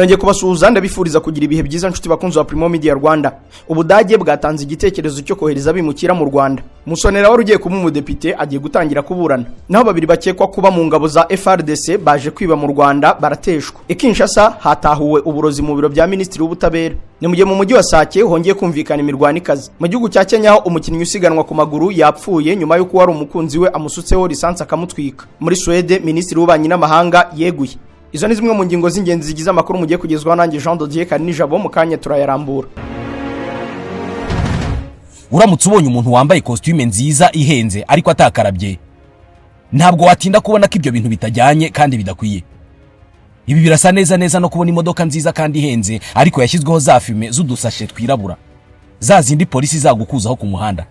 Nongeye kubasuhuza ndabifuriza kugira ibihe byiza nshuti bakunzi wa Primo Media Rwanda. Ubudage bwatanze igitekerezo cyo kohereza abimukira mu Rwanda. Musonera wari ugiye kuba umudepite agiye gutangira kuburana. Naho babiri bakekwa kuba mu ngabo za FRDC baje kwiba mu Rwanda barateshwa. Kinshasa hatahuwe uburozi mu biro bya Minisitiri w'Ubutabera. Ni mu gihe mu mujyi wa Sake hongeye kumvikana imirwano ikaze. Mu gihugu cya Kenya umukinnyi usiganwa ku maguru yapfuye nyuma y'uko wari umukunzi we amusutseho lisansi akamutwika. Muri Swede Minisitiri w'Ububanyi n'Amahanga yeguye. Izo ni zimwe mu ngingo z'ingenzi zigize amakuru mugiye kugezwaho nanjye Jean Dodier Karinijabo mu kanya turayarambura. Uramutse ubonye umuntu wambaye costume nziza ihenze ariko atakarabye, ntabwo watinda kubona ko ibyo bintu bitajyanye kandi bidakwiye. Ibi birasa neza no kubona imodoka nziza kandi ihenze ariko yashyizweho za fume z'udusashe twirabura, za zindi polisi zagukuzaho ku muhanda.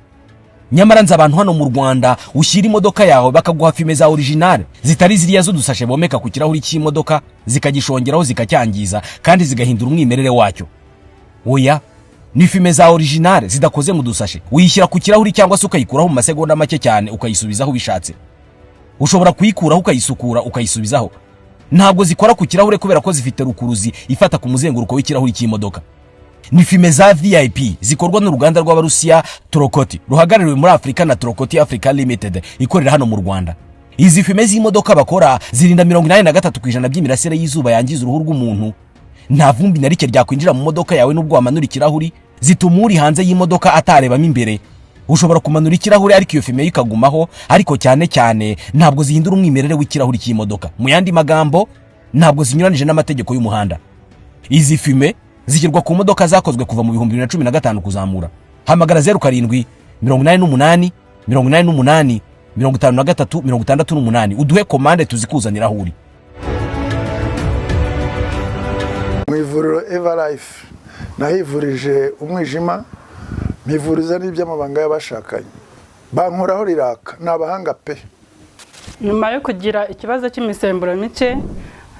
Nyamara nza abantu hano mu Rwanda ushyira imodoka yawe bakaguha fume za original zitari ziriya z'udusashe bomeka ku kirahuri cy'imodoka zikagishongeraho zikacyangiza kandi zigahindura umwimerere wacyo. Oya, ni fume za original zidakoze mu dusashe. Uyishyira ku kirahuri cyangwa se ukayikuraho mu masegonda make cyane ukayisubizaho bishatse. Ushobora kuyikuraho ukayisukura ukayisubizaho. Ntabwo zikora ku kirahure kubera ko zifite rukuruzi ifata ku muzenguruko w'ikirahuri cy'imodoka. Ni fume za VIP zikorwa n'uruganda rw'Abarusiya Trokoti ruhagarariwe muri Afrika na Trokoti Africa Limited ikorera hano mu Rwanda. Izi fume z'imodoka bakora zirinda 83% by'imirasire y'izuba yangiza uruhu rw'umuntu. Nta vumbi na rike ryakwinjira mu modoka yawe n'ubwo wamanura ikirahuri, zituma uri hanze y'imodoka atarebamo imbere. Ushobora kumanura ikirahuri ariko iyo fume ikagumaho, ariko cyane ntabwo zihindura umwimerere w'ikirahuri cy'imodoka. Mu yandi magambo, ntabwo zinyuranije n'amategeko y'umuhanda. Izi fume zishyirwa ku modoka zakozwe kuva mu 2015 kuzamura. Hamagara 07 88 88 53 68 uduhe komande tuzikuzanira aho uri. Mu ivuriro Everlife nahivurije umwijima, mpivuriza n'iby'amabanga y'abashakanye. Bankoraho riraka n'abahanga pe. Nyuma yo kugira ikibazo cy'imisemburo mike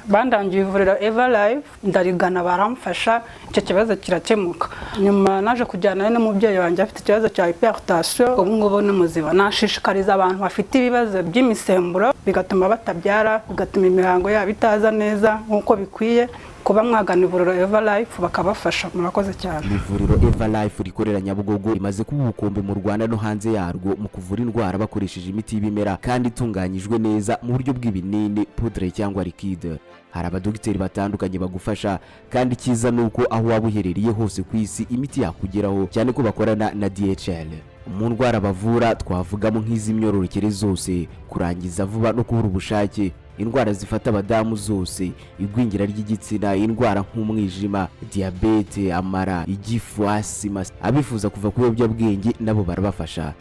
bandangiye ivuriro Everlife ndarigana baramfasha, icyo kibazo kirakemuka. Nyuma naje kujyana n'umubyeyi wanjye afite ikibazo cya hypertension, ubu ngubu ni muzima. Nashishikariza abantu bafite ibibazo by'imisemburo bigatuma batabyara, bigatuma imihango yabo itaza neza nk'uko bikwiye, kuba mwagana ivuriro Everlife bakabafasha. Murakoze cyane. Ivuriro Everlife rikorera Nyabugogo rimaze kuba ubukombe mu Rwanda no hanze yarwo mu kuvura indwara bakoresheje imiti y'ibimera kandi itunganyijwe neza mu buryo bw'ibinini, poudre cyangwa liquide. Hari abadogiteri batandukanye bagufasha kandi cyiza nuko aho waba uherereye hose ku isi imiti yakugeraho, cyane ko bakorana na DHL. Mu ndwara bavura twavugamo nk'iz'imyororokere zose, kurangiza vuba no kubura ubushake, indwara zifata abadamu zose, igwingira ry'igitsina, indwara nk'umwijima, diabete, amara, igifu, asima. Abifuza kuva ku biyobyabwenge nabo barabafasha.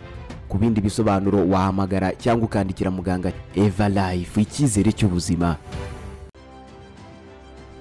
Ku bindi bisobanuro wahamagara cyangwa ukandikira muganga. Everlife, icyizere cy'ubuzima.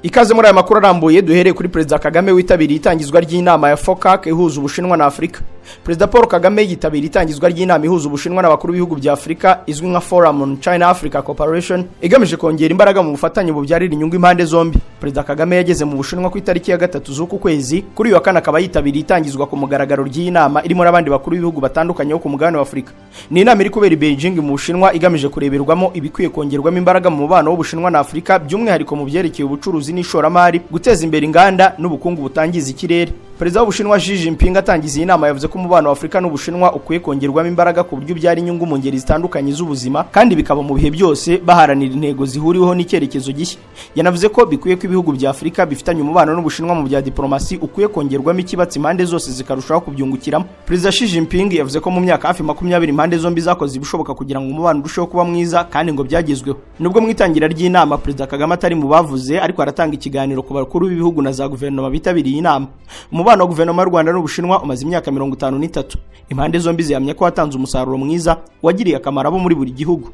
Ikaze muri aya makuru arambuye duhereye kuri Perezida Kagame witabiriye itangizwa ry'inama ya FOCAC ihuza Ubushinwa na Afrika. Perezida Paul Kagame yitabiriye itangizwa ry'inama ihuza Ubushinwa n'abakuru b'ibihugu bya Afrika izwi nka Forum on China Africa Cooperation, igamije kongera imbaraga mu bufatanye bubyarira inyungu impande zombi. Perezida Kagame yageze mu Bushinwa ku itariki ya 3 z'uku kwezi, kuri uyu wa kane akaba yitabiriye itangizwa ku mugaragaro ry'inama irimo n'abandi bakuru b'ibihugu batandukanye bo ku mugabane wa Afrika. Ni inama iri kubera i Beijing mu Bushinwa igamije kureberwamo ibikwiye kongerwamo imbaraga mu mubano w'Ubushinwa na Afrika, by'umwihariko mu byerekeye ubucuruzi n'ishoramari, guteza imbere inganda n'ubukungu butangiza ikirere. Perezida w'Ubushinwa Xi Jinping atangiza iyi nama yavuze ko umubano wa Afrika n'Ubushinwa ukwiye kongerwamo imbaraga ku buryo byari inyungu mu ngeri zitandukanye z'ubuzima kandi bikaba mu bihe byose baharanira intego zihuriweho n'icyerekezo gishya. Yanavuze ko bikwiye ko ibihugu bya Afrika bifitanye umubano n'Ubushinwa mu bya diplomasi ukwiye kongerwamo ikibatsi impande zose zikarushaho kubyungukiramo. Perezida Xi Jinping yavuze ko mu myaka hafi 20 impande zombi zakoze ibishoboka kugira ngo umubano urusheho kuba mwiza kandi ngo byagezweho. Nubwo mu itangira ry'inama Perezida Kagame atari mu bavuze, ariko aratanga ikiganiro ku bakuru b'ibihugu na za guverinoma bitabiriye inama. Umubano wa guverinoma y'u Rwanda n'Ubushinwa umaze imyaka 53. Impande zombi zihamya ko watanze umusaruro mwiza wagiriye akamaro abo muri buri gihugu.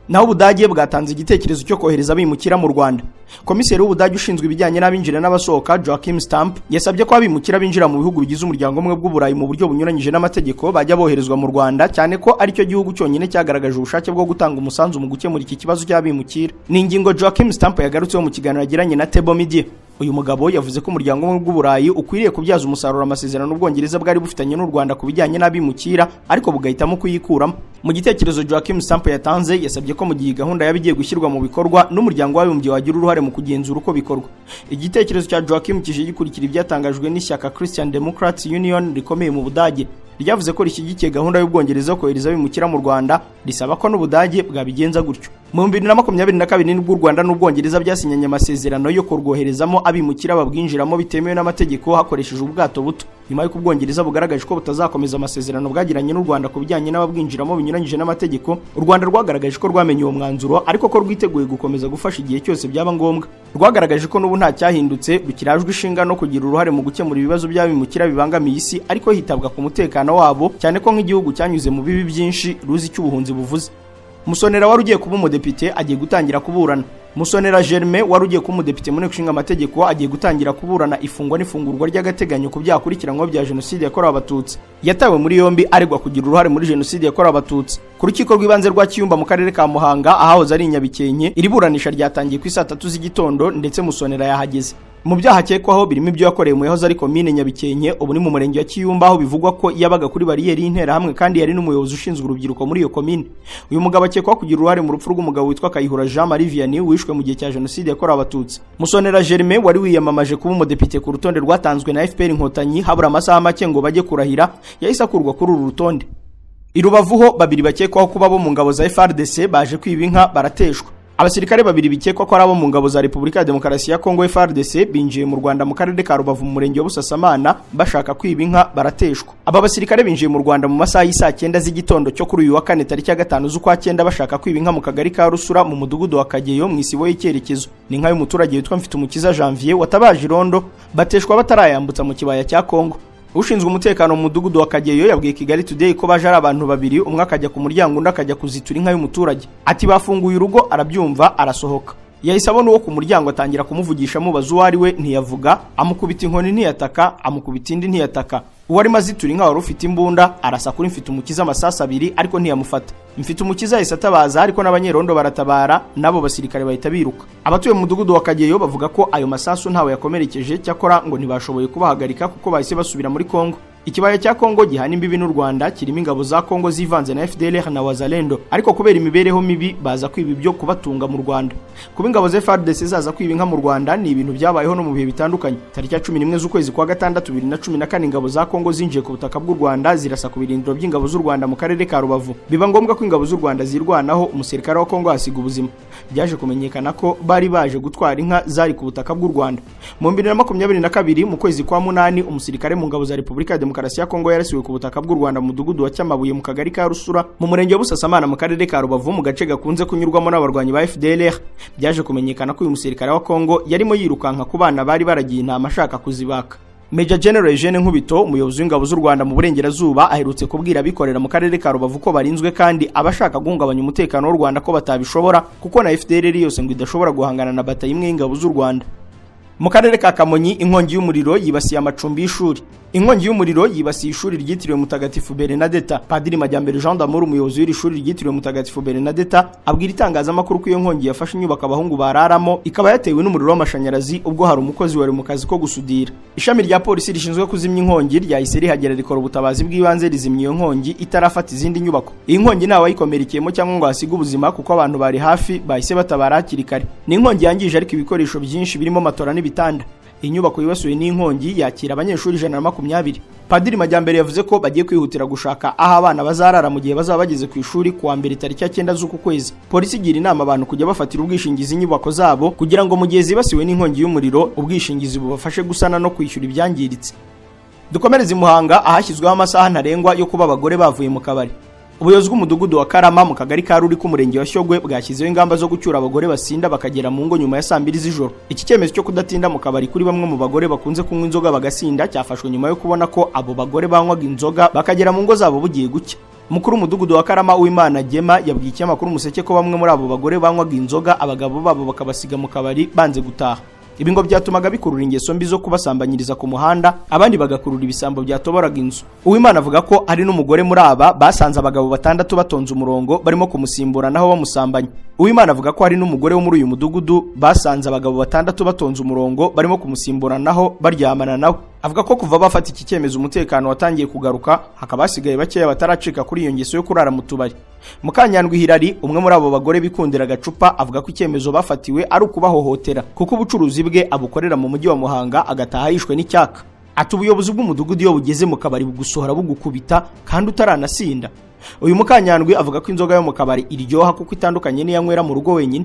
Naho Ubudage bwatanze igitekerezo cyo kohereza abimukira mu Rwanda. Komiseri w'Ubudage ushinzwe ibijyanye n'abinjira n'abasohoka Joachim Stamp yasabye ko abimukira binjira mu bihugu bigize umuryango umwe bw'Uburayi mu buryo bunyuranyije n'amategeko bajya boherezwa mu Rwanda, cyane ko ari cyo gihugu cyonyine cyagaragaje ubushake bwo gutanga umusanzu mu gukemura iki kibazo cy'abimukira. Ni ingingo Joachim Stamp yagarutseho mu kiganiro yagiranye na Table Media. uyu mugabo yavuze ko umuryango w'ubumwe bw'Uburayi ukwiriye kubyaza umusaruro amasezerano Ubwongereza bwari bufitanye n'u Rwanda ku bijyanye n'abimukira ariko bugahitamo kuyikuramo. Mu gitekerezo Joachim Sampo yatanze yasabye ko mu gihe gahunda yabigiye gushyirwa mu bikorwa n'umuryango w'abibumbye wagira uruhare mu kugenzura uko bikorwa. Igitekerezo cya Joachim kije gikurikira ibyatangajwe n'ishyaka Christian Democrats Union rikomeye mu Budage, ryavuze ko rishyigikiye gahunda y'Ubwongereza yo kohereza abimukira mu Rwanda, risaba ko n'Ubudage bwabigenza gutyo. Mu 2022 nibwo u Rwanda n'Ubwongereza byasinyanye amasezerano yo kurwoherezamo abimukira babwinjiramo bitemewe n'amategeko hakoresheje ubwato buto. Nyuma y'uko Ubwongereza bugaragaje ko butazakomeza amasezerano bwagiranye n'u Rwanda ku bijyanye n'ababwinjiramo binyuranyije n'amategeko, u Rwanda rwagaragaje ko rwamenye uwo mwanzuro ariko ko rwiteguye gukomeza gufasha igihe cyose byaba ngombwa. Rwagaragaje ko n'ubu nta cyahindutse, rukirajwe ishinga no kugira uruhare mu gukemura ibibazo by'abimukira bibangamiye isi, ariko hitabwa ku mutekano wabo, cyane ko nk'igihugu cyanyuze mu bibi byinshi ruzi cy'ubuhunzi buvuze. Musonera wari ugiye kuba umudepite agiye gutangira kuburana. Musonera Germain wari ugiye kuba umudepite mu nteko ishinga amategeko agiye gutangira kuburana ifungwa n'ifungurwa ry'agateganyo ku byakurikiranwa bya jenoside yakorewe Abatutsi. Yatawe muri yombi aregwa kugira uruhare muri jenoside yakorewe Abatutsi. Ku rukiko rw'ibanze rwa Kiyumba mu karere ka Muhanga ahahoze ari Nyabikenke, iri buranisha ryatangiye ku 3:00 z'igitondo ndetse Musonera yahageze. Mu byaha akekwaho birimo ibyo yakoreye mu yahoze ari komine Nyabikenke, ubu ni mu murenge wa Kiyumba, aho bivugwa ko yabaga kuri bariyeri y'intera hamwe kandi yari n'umuyobozi ushinzwe urubyiruko muri iyo komine. Uyu mugabo akekwaho kugira uruhare mu rupfu rw'umugabo witwa Kayihura Jean Marie Vianney wishwe mu gihe cya jenoside yakorewe Abatutsi. Musonera Germain wari wiyamamaje kuba umudepite ku rutonde rwatanzwe na FPR Inkotanyi habura amasaha make ngo bajye kurahira, yahise akurwa kuri uru rutonde. I Rubavu ho babiri bakekwaho kuba bo mu ngabo za FARDC baje kwiba inka barateshwa. Abasirikare babiri bikekwa ko ari abo mu ngabo za Repubulika ya Demokarasi ya Kongo FARDC binjiye mu Rwanda mu karere ka Rubavu mu murenge wa Busasamana bashaka kwiba inka barateshwa. Aba basirikare binjiye mu Rwanda mu masaha y'isa 9 z'igitondo cyo kuri uyu wa kane tariki ya 5 z'ukwa 9 bashaka kwiba inka mu kagari ka Rusura mu mudugudu wa Kageyo mu isibo y'icyerekezo. Ni inka y'umuturage witwa Mfitumukiza Janvier watabaje irondo bateshwa batarayambutsa mu kibaya cya Kongo. Ushinzwe umutekano mu mudugudu wa Kageyo yabwiye Kigali Today ko baje ari abantu babiri, umwe akajya ku muryango undi akajya kuzitura inka y'umuturage. Ati bafunguye urugo arabyumva arasohoka. Yahise abona uwo ku muryango atangira kumuvugisha mubaza uwo ari we, ntiyavuga, amukubita inkoni ntiyataka, amukubita indi ntiyataka. Uwari mazitura inka wari ufite imbunda arasa kuri Mfitumukiza amasasa 2 ariko ntiyamufata. Mfitumukiza yahise atabaza ariko n'abanyerondo baratabara, nabo basirikare bahita biruka. Abatuye mu mudugudu wa Kageyo bavuga ko ayo masasu ntawe yakomerekeje, cyakora ngo ntibashoboye kubahagarika kuko bahise basubira muri Kongo. Ikibaya cya Kongo gihana imbibi n'u Rwanda kirimo ingabo za Kongo zivanze na FDLR na Wazalendo, ariko kubera imibereho mibi baza kwiba ibyo kubatunga mu Rwanda. Kuba ingabo za FARDC zaza kwiba inka mu Rwanda ni ibintu byabayeho no mu bihe bitandukanye. Tariki ya 11 z'ukwezi kwa 6 2014 ingabo za Kongo zinjiye ku butaka bw'u Rwanda zirasa ku birindiro by'ingabo z'u Rwanda mu karere ka Rubavu. Biba ngombwa ko ingabo z'u Rwanda zirwanaho, umusirikare wa Kongo asiga ubuzima. Byaje kumenyekana ko bari baje gutwara inka zari ku butaka bw'u Rwanda. Mu 2022 mu kwezi kwa 8 umusirikare mu ngabo za Repubulika ya Demokarasi ya Kongo yarasiwe ku butaka bw'u Rwanda mu mudugudu wa Cyamabuye mu kagari ka Rusura mu murenge wa Busasamana mu karere ka Rubavu mu gace gakunze kunyurwamo n'abarwanyi ba FDLR. Byaje kumenyekana ko uyu musirikare wa Kongo yarimo yirukanka ku bana bari baragiye intama ashaka kuzibaka. Major General Eugene Nkubito, umuyobozi w'ingabo z'u Rwanda mu burengerazuba, aherutse kubwira abikorera mu karere ka Rubavu ko barinzwe kandi abashaka guhungabanya umutekano w'u Rwanda ko batabishobora kuko na FDLR yose ngo idashobora guhangana na batayo imwe y'ingabo z'u Rwanda. Mu karere ka Kamonyi inkongi y'umuriro yibasiye amacumbi y'ishuri. Inkongi y'umuriro yibasiye ishuri ryitiriwe Mutagatifu Bernadetta. Padiri Majyambere Jean d'Amour, umuyobozi w'iri shuri ryitiriwe Mutagatifu Bernadetta, abwira itangazamakuru ko iyo nkongi yafashe inyubako abahungu bararamo ikaba yatewe n'umuriro w'amashanyarazi ubwo hari umukozi wari mu kazi ko gusudira. Ishami rya polisi rishinzwe kuzimya inkongi ryahise rihagera rikora ubutabazi bw'ibanze rizimya iyo nkongi itarafata izindi nyubako. Iyi nkongi ntawe yikomerekeyemo cyangwa ngo hasiga ubuzima kuko abantu bari hafi bahise batabara hakiri kare. Ni inkongi yangije ariko ibikoresho byinshi birimo matora n'ibitanda. Inyubako yibasiwe n'inkongi yakira abanyeshuri 120. Padiri Majyambere yavuze ko bagiye kwihutira gushaka aho abana bazarara mu gihe bazaba bageze ku ishuri kuwa mbere tariki ya 9 z'uku kwezi. Polisi igira inama abantu kujya bafatira ubwishingizi inyubako zabo kugira ngo mu gihe zibasiwe n'inkongi y'umuriro ubwishingizi bubafashe gusana no kwishyura ibyangiritse. Dukomereze i Muhanga ahashyizweho amasaha ntarengwa yo kuba abagore bavuye mu kabari. Ubuyobozi bw'umudugudu wa Karama mu kagari ka Ruri ku murenge wa Shyogwe bwashyizeho ingamba zo gucyura abagore basinda bakagera mu ngo nyuma ya 2 z'ijoro. Iki cyemezo cyo kudatinda mu kabari kuri bamwe mu bagore bakunze kunywa inzoga bagasinda cyafashwe nyuma yo kubona ko abo bagore banywaga inzoga bakagera mu ngo zabo bugiye gucya. Mukuru w'umudugudu wa Karama Uwimana Gema yabwiye ikinyamakuru Umuseke ko bamwe muri abo bagore banywaga inzoga abagabo babo bakabasiga mu kabari banze gutaha. Ibi ngo byatumaga bikurura ingeso mbi zo kubasambanyiriza ku muhanda, abandi bagakurura ibisambo byatoboraga inzu. Uwimana avuga ko ari n'umugore muri aba basanze abagabo 6 batonze umurongo barimo kumusimbura naho bamusambanya. Uwimana avuga ko hari n'umugore wo muri uyu mudugudu basanze abagabo 6 batonze umurongo barimo kumusimbura naho baryamana nawe. Avuga ko kuva bafata iki cyemezo umutekano watangiye kugaruka, hakaba hasigaye bakeya bataracika kuri iyo ngeso yo kurara mu tubari. Mukanyandwi Hilary, umwe muri abo bagore bikundira agacupa, avuga ko icyemezo bafatiwe ari ukubahohotera kuko ubucuruzi bwe abukorera mu mujyi wa Muhanga agataha yishwe n'icyaka. Ati ubuyobozi bw'umudugudu iyo bugeze mu kabari bugusohora bugukubita kandi utaranasinda. Uyu Mukanyandwi avuga ko inzoga yo mu kabari iryoha kuko itandukanye n'iyanywera mu rugo wenyine.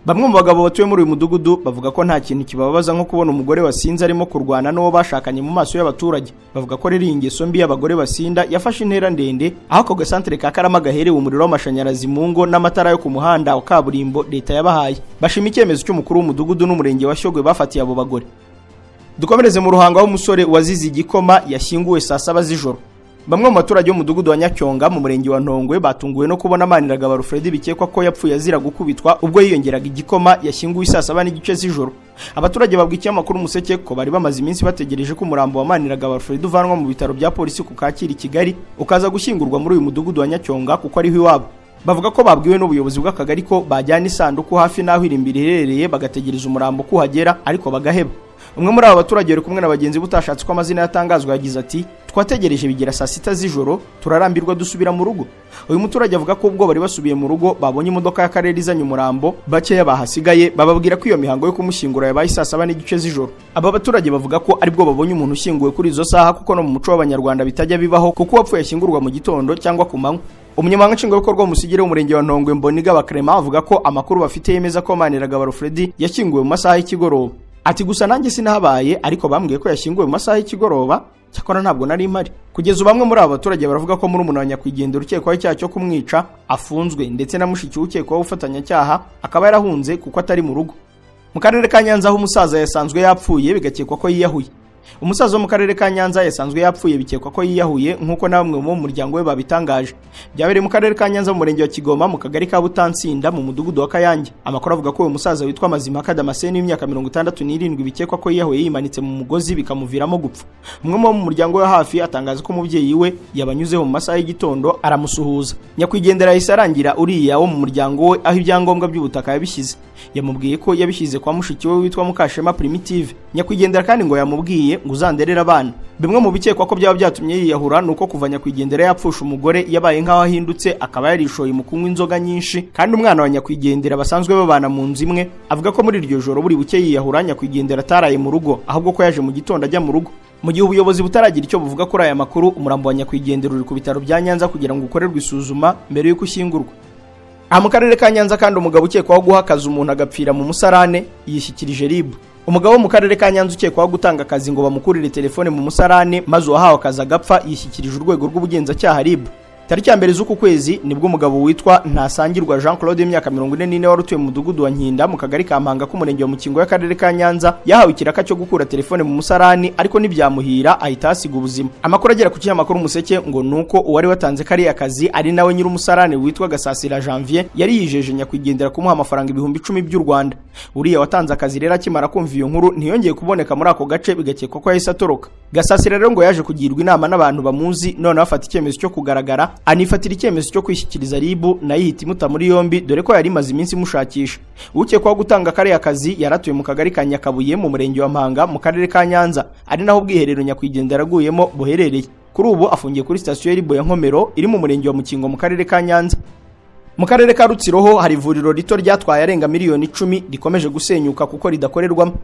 Bamwe mu bagabo batuye muri uyu mudugudu bavuga ko nta kintu kibabaza nko kubona umugore wasinze arimo kurwana n'uwo bashakanye mu maso y'abaturage. Bavuga ko rero ingeso mbi y'abagore basinda yafashe intera ndende, aho ako gasantere ka Karama gaherewe umuriro w'amashanyarazi mu ngo n'amatara yo ku muhanda wa kaburimbo leta yabahaye. Bashima icyemezo cy'umukuru w'umudugudu n'umurenge wa Shyogwe bafatiye abo bagore. Dukomereze mu Ruhango w'umusore wazize igikoma yashyinguwe saa 7 z'ijoro. Bamwe mu baturage b'umudugudu wa Nyacyonga mu murenge wa Ntongwe batunguwe no kubona Maniragaba Alfred bikekwa ko yapfuye azira gukubitwa ubwo yiyongeraga igikoma yashyinguwe saa 7 z'ijoro. Abaturage babwikiye amakuru Umuseke ko bari bamaze iminsi bategereje ko umurambo wa Maniragaba Alfred uvanwa mu bitaro bya polisi ku Kacyiru Kigali ukaza gushyingurwa muri uyu mudugudu wa Nyacyonga kuko ariho iwabo. Bavuga ko babwiwe n'ubuyobozi bw'akagari ko bajyana isanduku hafi naho irimbiri herereye bagategereza umurambo kuhagera ariko bagaheba. Umwe muri abo baturage ari kumwe na bagenzi butashatse ko amazina yatangazwa yagize ati twategereje bigera saa 6 z'ijoro turarambirwa dusubira mu rugo. Uyu muturage avuga ko ubwo bari basubiye mu rugo babonye imodoka y'akarere izanye umurambo, bakeya bahasigaye bababwira ko iyo mihango yo kumushyingura yabaye saa 7 z'ijoro. Aba baturage bavuga ko aribwo babonye umuntu ushyinguwe kuri izo saha kuko no mu muco w'abanyarwanda bitajya bibaho kuko wapfuye ashyingurwa mu gitondo cyangwa ku manywa. Umunyamabanga nshingwabikorwa w'umusigire w'umurenge wa Ntongwe Mbonigaba Clement avuga ko amakuru bafite yemeza ko Maniragaba Alfred yashyinguwe mu masaha y'ikigoroba. Ati gusa nanjye sinahabaye ariko bambwiye ko yashyinguwe mu masaha y'ikigoroba, cyakora ntabwo nari impari. Kugeza bamwe muri abo baturage baravuga ko muri umuntu wa nyakwigendera ukekwaho icyaha cyo kumwica afunzwe ndetse na mushiki ukekwaho ufatanyacyaha akaba yarahunze kuko atari mu rugo. Mu karere ka Nyanza aho umusaza yasanzwe yapfuye bigakekwa ko yiyahuye. Umusaza wo mu karere ka Nyanza yasanzwe yapfuye bikekwa ko yiyahuye nkuko na bamwe mu muryango we babitangaje. Byabereye mu karere ka Nyanza mu murenge wa Kigoma mu kagari ka Butansinda mu mudugudu wa Kayange. Amakuru avuga ko uyu musaza witwa Mazimaka Damascene w'imyaka 67 bikekwa ko yiyahuye yimanitse mu mugozi bikamuviramo gupfa. Umwe mu muryango we hafi atangaza ko umubyeyi we yabanyuzeho mu masaha y'igitondo aramusuhuza. Nyakwigendera yahise arangira uriya wo mu muryango we aho ibyangombwa by'ubutaka yabishyize. Yamubwiye ko yabishyize kwa mushiki we witwa Mukashema Primitive. Nyakwigendera kandi ngo yamubwiye ngo uzanderera abana. Bimwe mu bikekwa ko byaba byatumye yiyahura nuko kuva Nyakwigendera yapfusha umugore yabaye nkaho ahindutse akaba yarishoye mu kunywa inzoga nyinshi kandi umwana wa Nyakwigendera basanzwe babana mu nzu imwe. Avuga ko muri iryo joro buri buke yiyahura Nyakwigendera ataraye mu rugo ahubwo ko yaje mu gitondo ajya mu rugo. Mu gihe ubuyobozi butaragira icyo buvuga kuri aya makuru, umurambo wa Nyakwigendera uri ku bitaro bya Nyanza kugira ngo ukorerwe isuzuma mbere y'uko ushyingurwa. Mu karere ka Nyanza kandi umugabo ukekwaho guhakaza umuntu agapfira mu musarane yishyikirije RIB. Umugabo wo mu karere ka Nyanza ukekwaho gutanga akazi ngo bamukurire telefone mu musarane maze uwahawe akazi agapfa yishyikirije urwego rw'ubugenzacyaha RIB. Tariki ya mbere z'uku kwezi nibwo umugabo witwa Ntasangirwa Jean Claude w'imyaka 44 wari utuye mu mudugudu wa Nkinda mu kagari ka Mpanga k'umurenge wa Mukingo y'akarere ka Nyanza yahawe ikiraka cyo gukura telefone mu musarani ariko ntibyamuhira ahita asiga ubuzima. Amakuru agera ku kinyamakuru Umuseke ngo nuko uwari watanze kari akazi ari nawe nyiri umusarani witwa Gasasira Janvier yari yijeje Nyakwigendera kumuha amafaranga 10,000 by'u Rwanda. Uriya watanze akazi rero akimara kumva iyo nkuru ntiyongeye kuboneka muri ako gace bigakekwa ko yahise atoroka. Gasasira rero ngo yaje kugirwa inama n'abantu bamuzi none afata icyemezo cyo kugaragara anifatira icyemezo cyo kwishyikiriza RIB nayo ihita imuta muri yombi dore ko yari imaze iminsi mushakisha. Ukekwaho gutanga kare akazi yaratuye mu kagari ka Nyakabuye mu murenge wa Mpanga mu karere ka Nyanza ari naho ubwiherero Nyakwigendera aguyemo buherereye. Kuri ubu afungiye kuri sitasiyo RIB ya Nkomero iri mu murenge wa Mukingo mu karere ka Nyanza. Mu karere ka Rutsiro ho hari ivuriro rito ryatwaye arenga miliyoni 10 rikomeje gusenyuka kuko ridakorerwamo.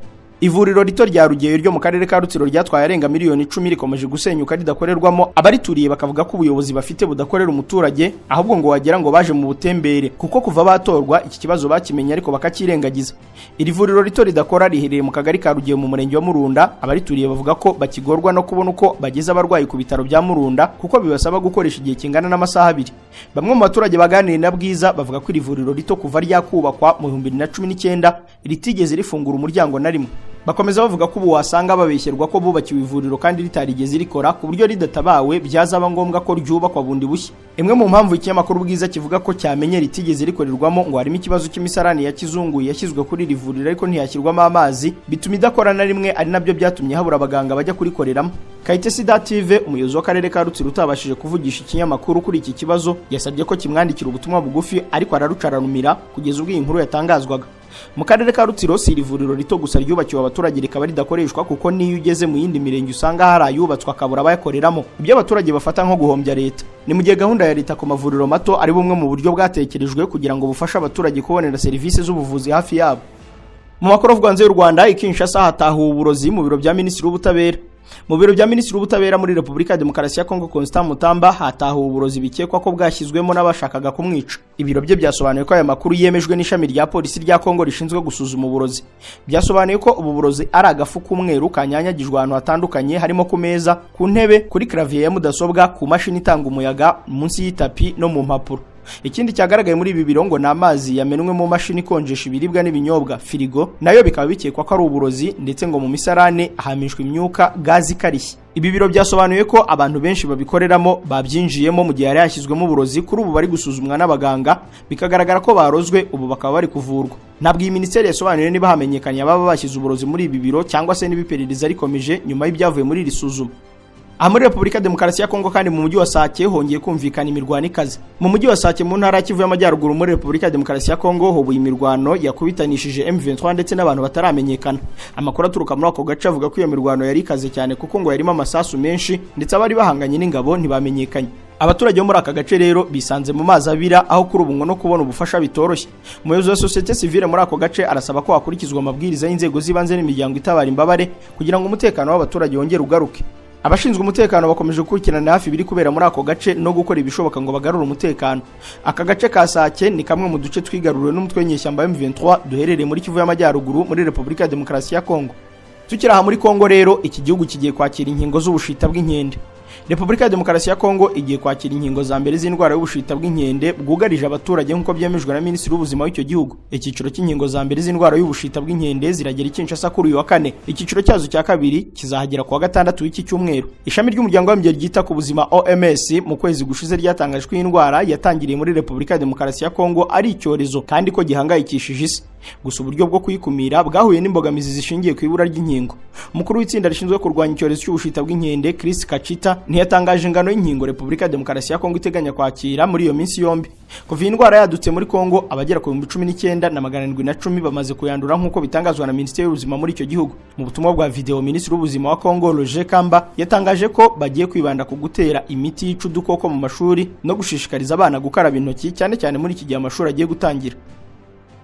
Ivuriro rito rya Rugeyo ryo mu karere ka Rutsiro ryatwaye arenga miliyoni 10 rikomeje gusenyuka ridakorerwamo. Abarituriye bakavuga ko ubuyobozi bafite budakorera umuturage ahubwo ngo wagira ngo baje mu butembere kuko kuva batorwa iki kibazo bakimenye ariko bakakirengagiza. Iri vuriro rito ridakora rihereye mu kagari ka Rugeyo mu murenge wa Murunda. Abarituriye bavuga ko bakigorwa no kubona uko bageza abarwayi ku bitaro bya Murunda kuko bibasaba gukoresha igihe kingana n'amasaha 2. Bamwe mu baturage baganiriye na Bwiza bavuga ko iri vuriro rito kuva ryakubakwa mu 2019 ritigeze rifungura umuryango na rimwe. Bakomeza bavuga ko ubu wasanga babeshyerwa ko bubakiwe ivuriro kandi ritarigeze rikora ku buryo ridatabawe byazaba ngombwa ko ryubakwa bundi bushya. Imwe mu mpamvu ikinyamakuru Bwiza kivuga ko cyamenye ritigeze rikorerwamo ngo harimo ikibazo cy'imisarani ya kizungu yashyizwe kuri iri vuriro ariko ntiyashyirwamo amazi bituma idakora na rimwe, ari nabyo byatumye habura abaganga bajya kurikoreramo. Kayitesi Dative, umuyobozi w'akarere ka Rutsiro utabashije kuvugisha ikinyamakuru kuri iki kibazo, yasabye ko kimwandikira ubutumwa bugufi ariko ararucaranumira kugeza ubwo iyi nkuru yatangazwaga. Mu karere ka Rutsiro si ivuriro rito gusa ryubakiwe abaturage rikaba ridakoreshwa, kuko niyo ugeze mu yindi mirenge usanga hari ayubatswe akabura abayakoreramo, ibyo abaturage bafata nko guhombya leta. Ni mu gihe gahunda ya leta ku mavuriro mato ari bumwe mu buryo bwatekerejwe kugira ngo bufashe abaturage kubonera serivisi z'ubuvuzi hafi yabo. Mu makuru avugwa hanze y'u Rwanda, i Kinshasa hatahuwe uburozi mu biro bya Minisitiri w'Ubutabera. Mu biro bya Minisitiri w'Ubutabera muri Repubulika ya Demokarasi ya Kongo, Constant Mutamba, hatahuwe uburozi bikekwa ko bwashyizwemo n'abashakaga kumwica. Ibiro bye byasobanuye ko aya makuru yemejwe n'ishami rya polisi rya Kongo rishinzwe gusuzuma uburozi. Byasobanuye ko ubu burozi ari agafu k'umweru kanyanyagijwe ahantu hatandukanye, harimo ku meza, ku ntebe, kuri clavier ya mudasobwa, ku mashini itanga umuyaga, munsi y'itapi no mu mpapuro. Ikindi cyagaragaye muri ibi biro ngo ni amazi yamenwe mu mashini ikonjesha ibiribwa n'ibinyobwa, firigo, nayo bikaba bikekwa ko ari uburozi, ndetse ngo mu misarane ahamishwa imyuka, gazi ikarishye. Ibi biro byasobanuye ko abantu benshi babikoreramo babyinjiyemo mu gihe yari yashyizwemo uburozi, kuri ubu bari gusuzumwa n'abaganga, bikagaragara ko barozwe, ubu bakaba bari kuvurwa. Ntabwo iyi minisiteri yasobanuye niba hamenyekanye ababa bashyize uburozi muri ibi biro cyangwa se n'ibiperereza rikomeje nyuma y'ibyavuye muri iri suzuma. Aha muri Repubulika ya Demokarasi ya Kongo kandi mu mujyi wa Sake hongeye kumvikana imirwano ikaze. Mu mujyi wa Sake mu ntara ya Kivu y'Amajyaruguru muri Repubulika ya Demokarasi ya Kongo hobuye imirwano yakubitanishije M23 ndetse n'abantu bataramenyekana. Amakuru aturuka muri ako gace avuga ko iyo mirwano yari ikaze cyane kuko ngo yarimo amasasu menshi ndetse abari bahanganye n'ingabo ntibamenyekanye. Abaturage bo muri aka gace rero bisanze mu mazi abira, aho kuri ubu ngo no kubona ubufasha bitoroshye. Umuyobozi wa societe civile muri ako gace arasaba ko hakurikizwa amabwiriza y'inzego z'ibanze n'imiryango itabara imbabare kugira ngo umutekano w'abaturage wongere ugaruke. Abashinzwe umutekano bakomeje gukurikirana hafi biri kubera muri ako gace no gukora ibishoboka ngo bagarure umutekano. Aka gace ka Sake ni kamwe mu duce twigaruriwe n'umutwe w'inyeshyamba M23 duherereye muri Kivu y'Amajyaruguru muri Repubulika ya Demokarasi ya Kongo. Tukiri aha muri Kongo rero, iki gihugu kigiye kwakira inkingo z'ubushita bw'inkende. Repubulika ya Demokarasi ya Kongo igiye kwakira inkingo za mbere z'indwara y'ubushita bw'inkende bwugarije abaturage nk'uko byemejwe na Minisitiri w'Ubuzima w'icyo gihugu. Icyiciro cy'inkingo za mbere z'indwara y'ubushita bw'inkende ziragera i Kinshasa kuri uyu wa kane. Icyiciro cyazo cya kabiri kizahagera ku wa gatandatu w'iki cyumweru. Ishami ry'umuryango w'abimbye ryita ku buzima OMS mu kwezi gushize ryatangajwe ko indwara yatangiriye muri Repubulika ya Demokarasi ya Kongo ari icyorezo kandi ko gihangayikishije isi. Gusa uburyo bwo kuyikumira bwahuye n'imbogamizi zishingiye ku ibura ry'inkingo. Umukuru w'itsinda rishinzwe kurwanya icyorezo cy'ubushita bw'inkende, Chris Kachita, ntiyatangaje ingano y'inkingo Repubulika ya Demokarasi ya Kongo iteganya kwakira muri iyo minsi yombi. Kuva iyi ndwara yadutse muri Kongo, abagera ku 19,710 bamaze kuyandura nk'uko bitangazwa na Minisiteri y'Ubuzima muri icyo gihugu. Mu butumwa bwa video, Minisitiri w'Ubuzima wa Kongo Roger Kamba yatangaje ko bagiye kwibanda ku gutera imiti yica udukoko mu mashuri no gushishikariza abana gukaraba intoki, cyane cyane muri iki gihe amashuri agiye gutangira.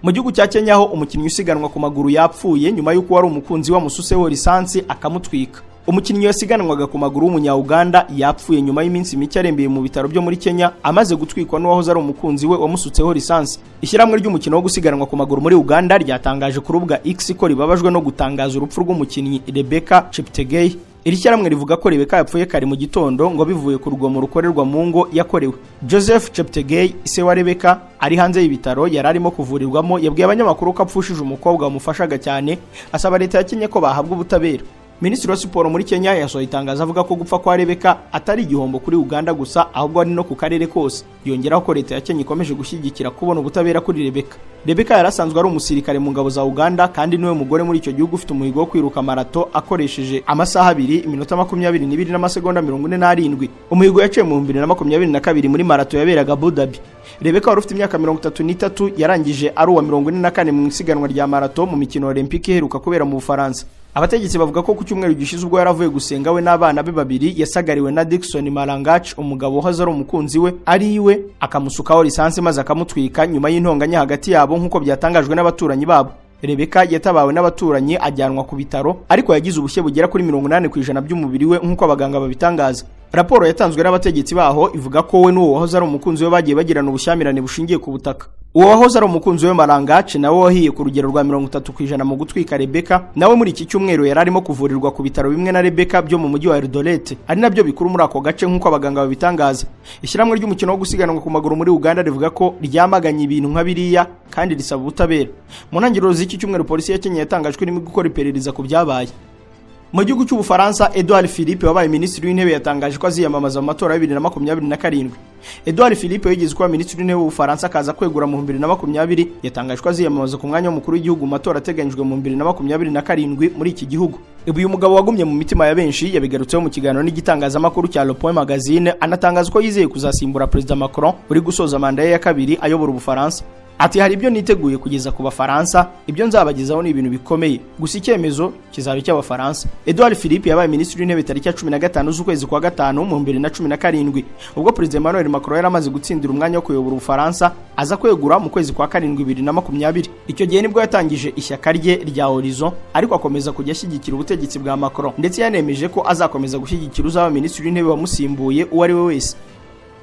Mu gihugu cya Kenya ho umukinnyi usiganwa ku maguru yapfuye nyuma y'uko wari umukunzi wa mususeho lisansi akamutwika. Umukinnyi wasiganwaga ku maguru w'umunya-Uganda yapfuye nyuma y'iminsi mike arembeye mu bitaro byo muri Kenya amaze gutwikwa n'uwahoze ari umukunzi we wamusutseho lisansi. Ishyirahamwe ry'umukino wo gusiganwa ku maguru muri Uganda ryatangaje ku rubuga X ko ribabajwe no gutangaza urupfu rw'umukinnyi Rebecca Cheptegei. Iri shyirahamwe rivuga ko Rebecca yapfuye kare mu gitondo ngo bivuye ku rugomo rukorerwa mu ngo yakorewe. Joseph Cheptegei, se wa Rebecca, ari hanze y'ibitaro yari arimo kuvurirwamo, yabwiye abanyamakuru ko apfushije umukobwa wamufashaga cyane, asaba leta ya Kenya ko bahabwa ubutabera. Minisitiri wa Siporo muri Kenya yasohoye itangazo avuga ko gupfa kwa Rebecca atari igihombo kuri Uganda gusa ahubwo ari no ku karere kose. Yongeraho ko leta ya Kenya ikomeje gushyigikira kubona ubutabera kuri Rebecca. Rebecca yarasanzwe ari umusirikare mu ngabo za Uganda kandi niwe mugore muri icyo gihugu ufite umuhigo wo kwiruka marato akoresheje amasaha 2 iminota 22 n'amasegonda 47. Umuhigo yaciye mu 2022 muri marato yaberaga Abu Dhabi. Rebecca wari ufite imyaka 33 yarangije ari uwa 44 mu isiganwa rya marato mu mikino Olympique iheruka kubera mu Bufaransa. Abategetsi bavuga ko ku cyumweru gishize ubwo yaravuye gusenga we n'abana be babiri yasagariwe na Dickson Malangach, umugabo uhoze ari umukunzi we, ari iwe akamusukaho lisansi maze akamutwika nyuma y'intonganya hagati yabo nk'uko byatangajwe n'abaturanyi babo. Rebecca yatabawe n'abaturanyi ajyanwa ku bitaro ariko yagize ubushye bugera kuri 80% by'umubiri we nk'uko abaganga babitangaza. Raporo yatanzwe n'abategetsi baho ivuga ko we n'uwo wahoze ari umukunzi we bagiye bagirana ubushyamirane bushingiye ku butaka. uwo wahoze ari umukunzi we Marangace nawe wahiye ku rugero rwa 30% mu gutwika Rebecca nawe muri iki cyumweru yari arimo kuvurirwa ku bitaro bimwe na Rebecca byo mu mujyi wa Eldoret ari nabyo bikuru muri ako gace nk'uko abaganga babitangaza. Ishyirahamwe ry'umukino wo gusiganwa ku maguru muri Uganda rivuga ko ryamaganye ibintu nka biriya kandi risaba ubutabera. Mu ntangiriro z'iki cyumweru polisi ya Kenya yatangajwe n'imwe gukora iperereza ku byabaye. Mu gihugu cy'Ubufaransa, Edouard Philippe wabaye minisitiri w'intebe yatangaje ko aziyamamaza mu matora ya 2027. Edouard Philippe yigeze kuba minisitiri w'intebe w'Ubufaransa akaza kwegura mu 2020 yatangaje ko aziyamamaza ku mwanya w'umukuru w'igihugu mu matora ateganyijwe mu 2027 muri iki gihugu. Uyu mugabo wagumye mu mitima ya benshi yabigarutseho mu kiganiro n'igitangazamakuru cya Le Point Magazine anatangaza ko yizeye kuzasimbura Perezida Macron uri gusoza manda ye ya kabiri ayobora Ubufaransa. Ati hari ibyo niteguye kugeza ku Bafaransa, ibyo nzabagezaho ni ibintu bikomeye, gusa icyemezo kizaba icy'Abafaransa. Edouard Philippe yabaye minisitiri w'intebe tariki ya 15 z'ukwezi kwa gatanu mu 2017 ubwo Perezida Emmanuel Macron yari amaze gutsindira umwanya wo kuyobora Ubufaransa aza kwegura mu kwezi kwa karindwi 2020. Icyo gihe nibwo yatangije ishyaka rye rya Horizon ariko akomeza kujya ashyigikira ubutegetsi bwa Macron ndetse yanemeje ko azakomeza gushyigikira uzaba minisitiri w'intebe wamusimbuye uwo ari we wese.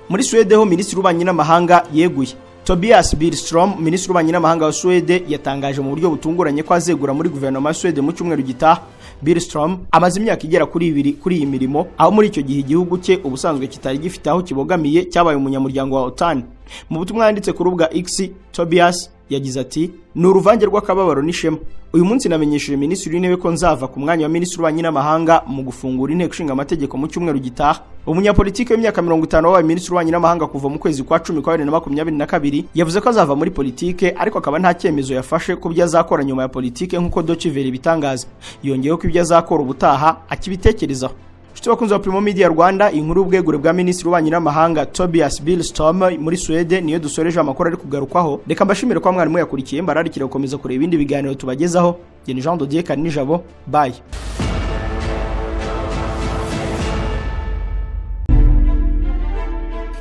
Muri Swede ho minisitiri w'ububanyi n'amahanga yeguye. Tobias Billström, minisitiri w'ububanyi n'amahanga wa Swede, yatangaje mu buryo butunguranye ko azegura muri guverinoma ya Swede mu cyumweru gitaha. Billström amaze imyaka igera kuri 2 kuri iyi mirimo, aho muri icyo gihe igihugu cye ubusanzwe kitari gifite aho kibogamiye cyabaye umunyamuryango wa OTAN. Mu butumwa yanditse ku rubuga X, Tobias yagize ati ni uruvange rw'akababaro n'ishema. Uyu munsi namenyesheje minisitiri w'intebe ko nzava ku mwanya wa minisitiri w'ububanyi n'amahanga mu gufungura inteko ishinga amategeko mu cyumweru gitaha. Umunyapolitiki w'imyaka 50 wabaye minisitiri w'ububanyi n'amahanga kuva mu kwezi kwa 10 kwa 2022 yavuze ko azava muri politike ariko akaba nta cyemezo yafashe ku byo azakora nyuma ya politike nk'uko Deutsche Welle bitangaza. Yongeyeho ko ibyo azakora ubutaha akibitekerezaho. Shiti bakunze wa Primo Media Rwanda, inkuru y'ubwegure bwa minisitiri w'ububanyi n'amahanga Tobias Billström muri Swede niyo dusoreje amakuru ari kugarukwaho. Reka mbashimire kwa mwarimu yakurikiye, mbararikira gukomeza kureba ibindi biganiro tubagezaho. Jye Jean Dodier Karinijabo, bye.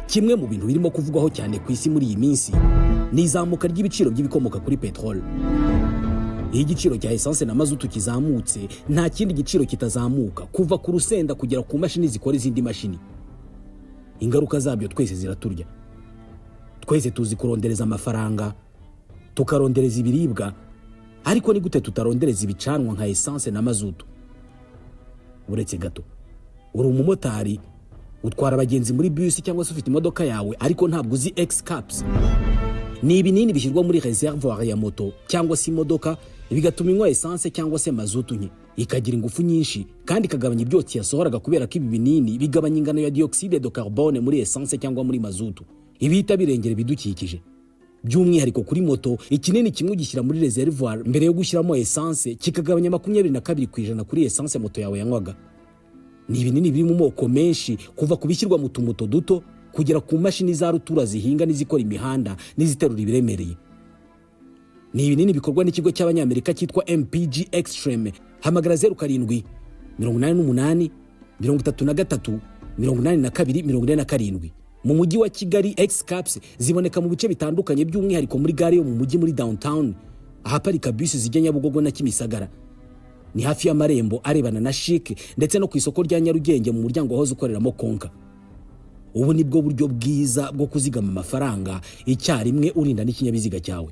Kimwe mu bintu birimo kuvugwaho cyane ku isi muri iyi minsi ni izamuka ry'ibiciro by'ibikomoka kuri petrol. Iyo igiciro cya essence na mazutu kizamutse, nta kindi giciro kitazamuka, kuva ku rusenda kugera ku mashini zikora izindi mashini. Ingaruka zabyo twese ziraturya. Twese tuzi kurondereza amafaranga, tukarondereza ibiribwa, ariko ni gute tutarondereza ibicanwa nka essence na mazutu? Uretse gato, uri umumotari utwara abagenzi muri bus cyangwa se ufite imodoka yawe ariko ntabwo uzi X-Caps. Ni ibinini bishyirwa muri reservoir ya moto cyangwa se imodoka bigatuma inywa essence cyangwa se mazutu nke, ikagira ingufu nyinshi kandi ikagabanya ibyotsi yasohoraga kubera ko ibi binini bigabanya ingano ya dioxide de carbone muri essence cyangwa muri mazutu, ibihita birengera ibidukikije. By'umwihariko kuri moto, ikinini kimwe ugishyira muri reservoir mbere yo gushyiramo essence kikagabanya 22% kuri essence moto yawe yanywaga. Ni ibinini biri mu moko menshi, kuva kubishyirwa mu tumuto duto kugera ku mashini za rutura zihinga n'izikora imihanda n'iziterura ibiremereye. Ni ibinini bikorwa n'ikigo cy'Abanyamerika cyitwa MPG Extreme. Hamagara 07 88 33 82 47. Mu mujyi wa Kigali, X-Caps ziboneka mu bice bitandukanye, by'umwihariko muri gare yo mu mujyi muri downtown ahaparika bus zijya Nyabugogo na Kimisagara. Ni hafi y'amarembo arebana na Chic ndetse no ku isoko rya Nyarugenge mu muryango wahoze ukoreramo Konka. Ubu nibwo buryo bwiza bwo kuzigama amafaranga icyarimwe urinda n'ikinyabiziga cyawe.